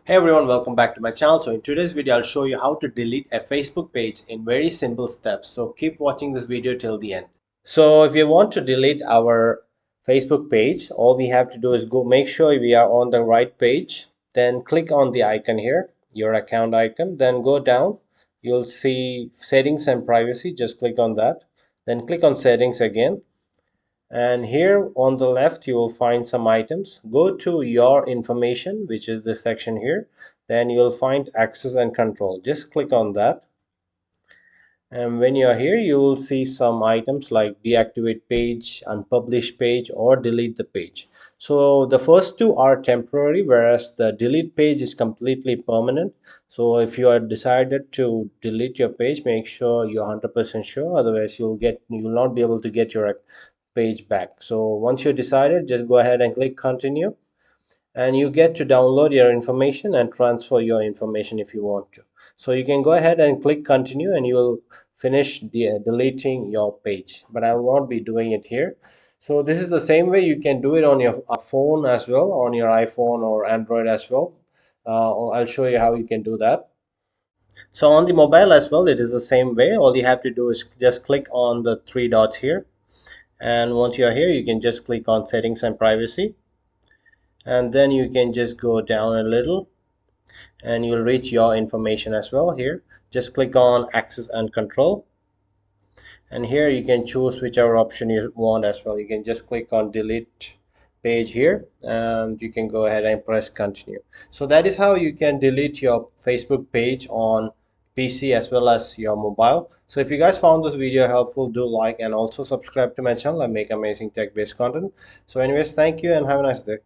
Hey everyone, welcome back to my channel. So in today's video, I'll show you how to delete a Facebook page in very simple steps. So keep watching this video till the end. So if you want to delete our Facebook page, all we have to do is go make sure we are on the right page. Then click on the icon here, your account icon. Then go down. You'll see settings and privacy. Just click on that. Then click on settings again, and here on the left you will find some items. Go to your information, which is the section here. Then you'll find access and control. Just click on that, and when you're here you will see some items like deactivate page, unpublish page, or delete the page. So the first two are temporary, whereas the delete page is completely permanent. So if you are decided to delete your page, make sure you're 100% sure, otherwise you'll not be able to get your page back. So once you decided, just go ahead and click continue, and you get to download your information and transfer your information if you want to. So you can go ahead and click continue and you will finish deleting your page, but I will not be doing it here. So this is the same way you can do it on your phone as well, on your iPhone or Android as well. I'll show you how you can do that. So on the mobile as well, it is the same way. All you have to do is just click on the three dots here, and once you are here you can just click on settings and privacy, and then you can just go down a little and you'll reach your information as well. Here just click on access and control, and here you can choose whichever option you want as well. You can just click on delete page here and you can go ahead and press continue. So that is how you can delete your Facebook page on PC as well as your mobile. So if you guys found this video helpful, do like and also subscribe to my channel. I make amazing tech based content. So anyways, thank you and have a nice day.